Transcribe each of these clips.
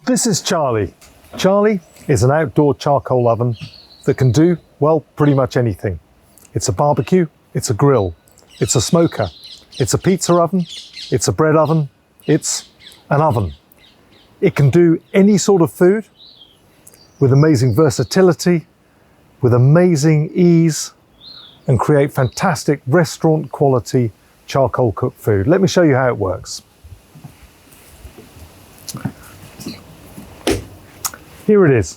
This is Charlie. Charlie is an outdoor charcoal oven that can do, well, pretty much anything. It's a barbecue, it's a grill, it's a smoker, it's a pizza oven, it's a bread oven, it's an oven. It can do any sort of food with amazing versatility, with amazing ease, and create fantastic restaurant quality charcoal cooked food. Let me show you how it works. Here it is,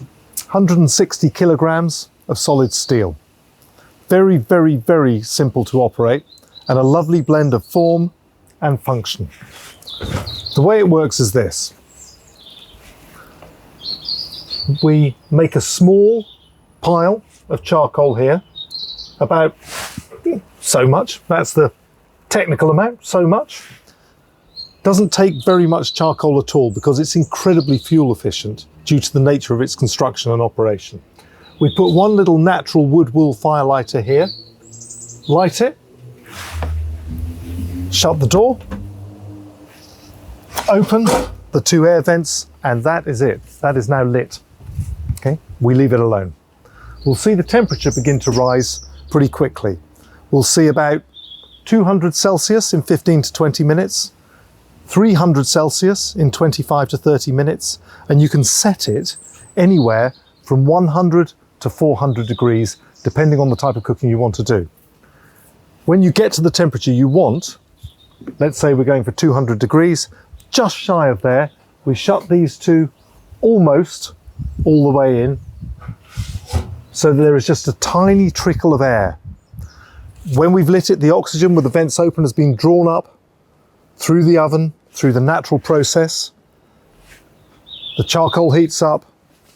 160 kilograms of solid steel. Very, very, very simple to operate and a lovely blend of form and function. The way it works is this. We make a small pile of charcoal here, about so much, that's the technical amount, so much. Doesn't take very much charcoal at all because it's incredibly fuel efficient due to the nature of its construction and operation. We put one little natural wood wool fire lighter here, light it, shut the door, open the two air vents, and that is it. That is now lit. Okay, we leave it alone. We'll see the temperature begin to rise pretty quickly. We'll see about 200 Celsius in 15 to 20 minutes, 300 Celsius in 25 to 30 minutes, and you can set it anywhere from 100 to 400 degrees, depending on the type of cooking you want to do. When you get to the temperature you want, let's say we're going for 200 degrees, just shy of there, we shut these two almost all the way in, so that there is just a tiny trickle of air. When we've lit it, the oxygen with the vents open has been drawn up through the oven, through the natural process. The charcoal heats up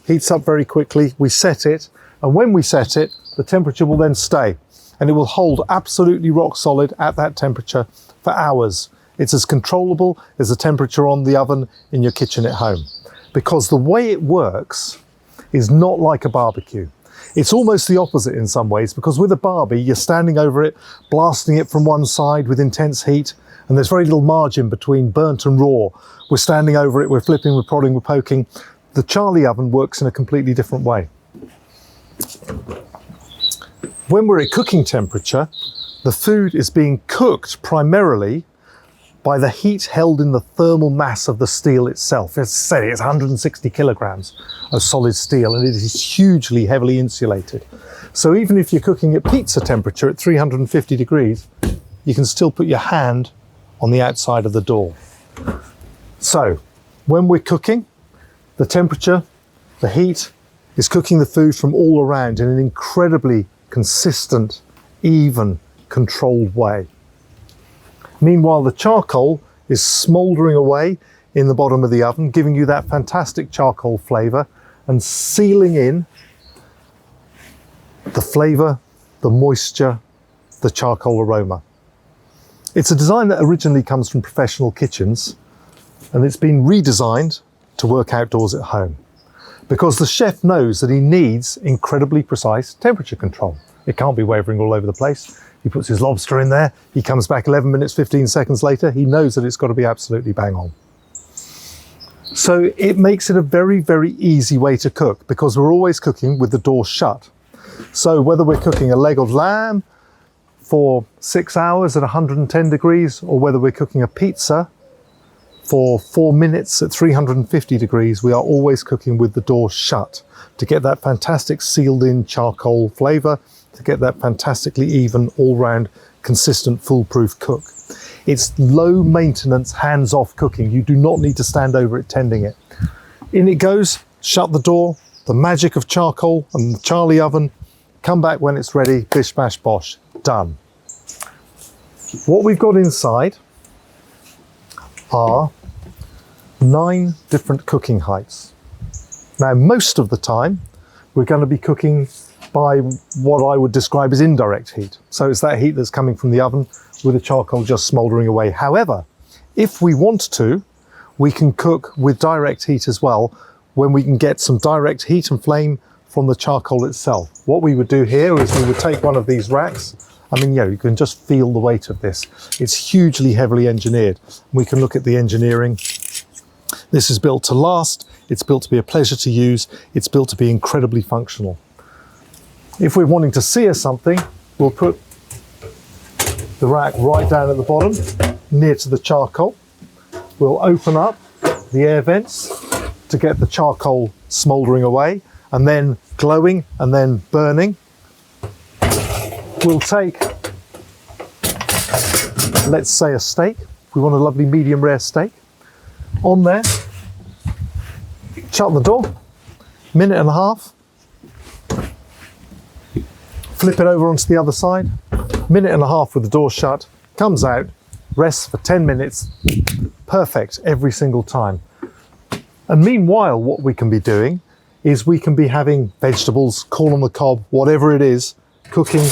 very quickly. We set it, and when we set it, the temperature will then stay, and it will hold absolutely rock solid at that temperature for hours. It's as controllable as the temperature on the oven in your kitchen at home, because the way it works is not like a barbecue. It's almost the opposite in some ways, because with a barbie, you're standing over it, blasting it from one side with intense heat, and there's very little margin between burnt and raw. We're standing over it, we're flipping, we're prodding, we're poking. The Charlie oven works in a completely different way. When we're at cooking temperature, the food is being cooked primarily by the heat held in the thermal mass of the steel itself. As I say, it's 160 kilograms of solid steel, and it is hugely heavily insulated. So even if you're cooking at pizza temperature at 350 degrees, you can still put your hand on the outside of the door. So when we're cooking, the temperature, the heat is cooking the food from all around in an incredibly consistent, even, controlled way. Meanwhile, the charcoal is smouldering away in the bottom of the oven, giving you that fantastic charcoal flavor and sealing in the flavor, the moisture, the charcoal aroma. It's a design that originally comes from professional kitchens, and it's been redesigned to work outdoors at home, because the chef knows that he needs incredibly precise temperature control. It can't be wavering all over the place. He puts his lobster in there, he comes back 11 minutes, 15 seconds later, he knows that it's got to be absolutely bang on. So it makes it a very, very easy way to cook, because we're always cooking with the door shut. So whether we're cooking a leg of lamb for 6 hours at 110 degrees, or whether we're cooking a pizza for 4 minutes at 350 degrees, we are always cooking with the door shut to get that fantastic sealed in charcoal flavor, to get that fantastically even, all-round, consistent, foolproof cook. It's low maintenance, hands-off cooking. You do not need to stand over it tending it. In it goes, shut the door, the magic of charcoal and the Charlie oven, come back when it's ready, bish bash bosh, done. What we've got inside are 9 different cooking heights. Now, most of the time, we're going to be cooking by what I would describe as indirect heat. So it's that heat that's coming from the oven with the charcoal just smouldering away. However, if we want to, we can cook with direct heat as well, when we can get some direct heat and flame from the charcoal itself. What we would do here is we would take one of these racks. I mean, you can just feel the weight of this. It's hugely heavily engineered. We can look at the engineering. This is built to last. It's built to be a pleasure to use. It's built to be incredibly functional. If we're wanting to sear something, we'll put the rack right down at the bottom, near to the charcoal. We'll open up the air vents to get the charcoal smouldering away, and then glowing, and then burning. We'll take, let's say, a steak. We want a lovely medium rare steak. On there, shut the door, minute and a half. Flip it over onto the other side, minute and a half with the door shut, comes out, rests for 10 minutes, perfect every single time. And meanwhile, what we can be doing is we can be having vegetables, corn on the cob, whatever it is, cooking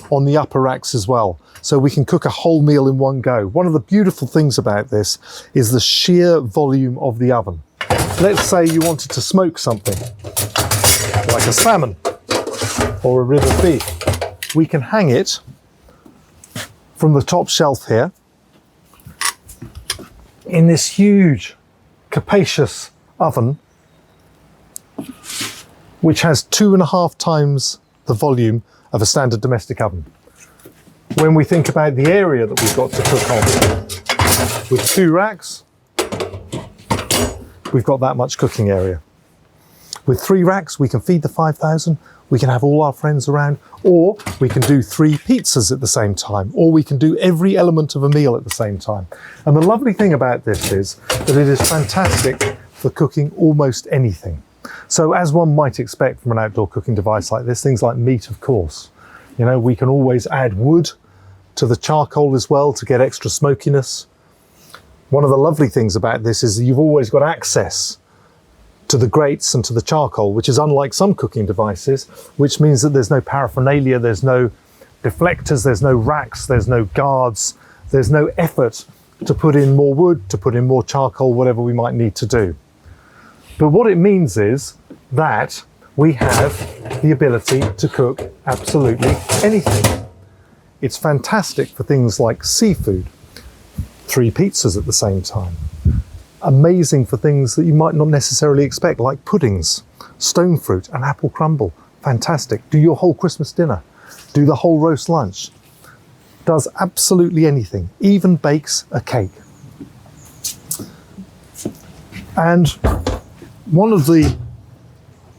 on the upper racks as well. So we can cook a whole meal in one go. One of the beautiful things about this is the sheer volume of the oven. Let's say you wanted to smoke something, like a salmon or a rib of beef. We can hang it from the top shelf here in this huge, capacious oven, which has 2.5 times the volume of a standard domestic oven. When we think about the area that we've got to cook on, with 2 racks, we've got that much cooking area. With 3 racks, we can feed the 5,000, we can have all our friends around, or we can do 3 pizzas at the same time, or we can do every element of a meal at the same time. And the lovely thing about this is that it is fantastic for cooking almost anything. So as one might expect from an outdoor cooking device like this, things like meat, of course. You know, we can always add wood to the charcoal as well to get extra smokiness. One of the lovely things about this is that you've always got access to the grates and to the charcoal, which is unlike some cooking devices, which means that there's no paraphernalia, there's no deflectors, there's no racks, there's no guards, there's no effort to put in more wood, to put in more charcoal, whatever we might need to do. But what it means is that we have the ability to cook absolutely anything. It's fantastic for things like seafood, 3 pizzas at the same time. Amazing for things that you might not necessarily expect, like puddings, stone fruit, and apple crumble. Fantastic. Do your whole Christmas dinner. Do the whole roast lunch. Does absolutely anything. Even bakes a cake. And one of the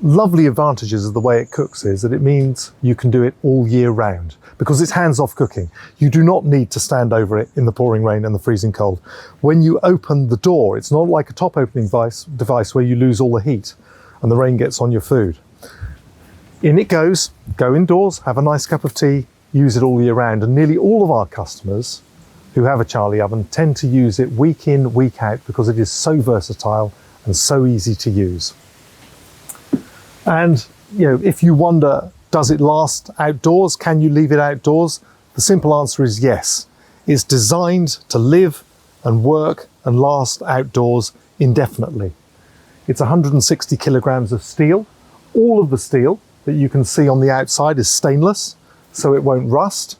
lovely advantages of the way it cooks is that it means you can do it all year round, because it's hands-off cooking. You do not need to stand over it in the pouring rain and the freezing cold. When you open the door, it's not like a top opening device where you lose all the heat and the rain gets on your food. In it goes, go indoors, have a nice cup of tea, use it all year round. And nearly all of our customers who have a Charlie oven tend to use it week in, week out, because it is so versatile and so easy to use. And you know, if you wonder, does it last outdoors? Can you leave it outdoors? The simple answer is yes. It's designed to live and work and last outdoors indefinitely. It's 160 kilograms of steel. All of the steel that you can see on the outside is stainless, so it won't rust.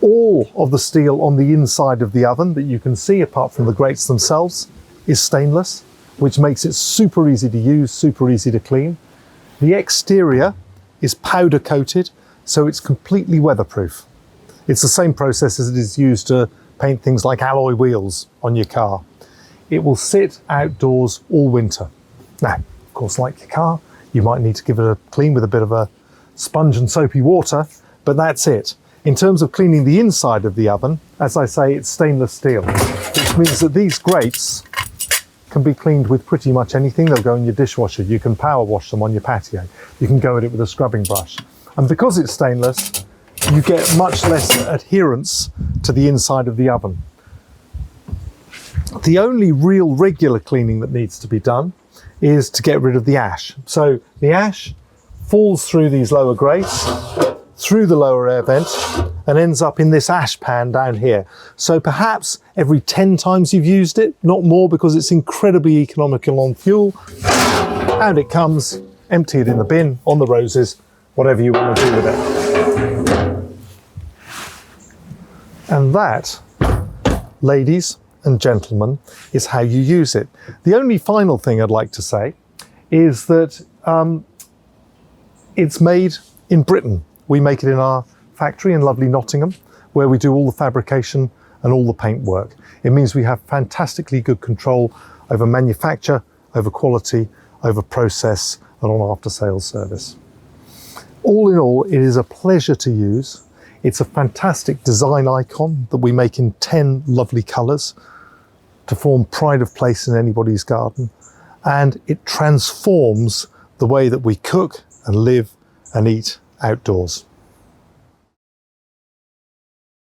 All of the steel on the inside of the oven that you can see, apart from the grates themselves, is stainless, which makes it super easy to use, super easy to clean. The exterior is powder coated, so it's completely weatherproof. It's the same process as it is used to paint things like alloy wheels on your car. It will sit outdoors all winter. Now, of course, like your car, you might need to give it a clean with a bit of a sponge and soapy water, but that's it. In terms of cleaning the inside of the oven, as I say, it's stainless steel, which means that these grates can be cleaned with pretty much anything. They'll go in your dishwasher. You can power wash them on your patio. You can go at it with a scrubbing brush. And because it's stainless, you get much less adherence to the inside of the oven. The only real regular cleaning that needs to be done is to get rid of the ash. So the ash falls through these lower grates, through the lower air vent, and ends up in this ash pan down here. So perhaps every 10 times you've used it, not more, because it's incredibly economical on fuel. Out it comes, empty it in the bin, on the roses, whatever you want to do with it. And that, ladies, and gentlemen, is how you use it. The only final thing I'd like to say is that it's made in Britain. We make it in our factory in lovely Nottingham, where we do all the fabrication and all the paint work. It means we have fantastically good control over manufacture, over quality, over process, and on after sales service. All in all, it is a pleasure to use. It's a fantastic design icon that we make in 10 lovely colours to form pride of place in anybody's garden. And it transforms the way that we cook and live and eat outdoors.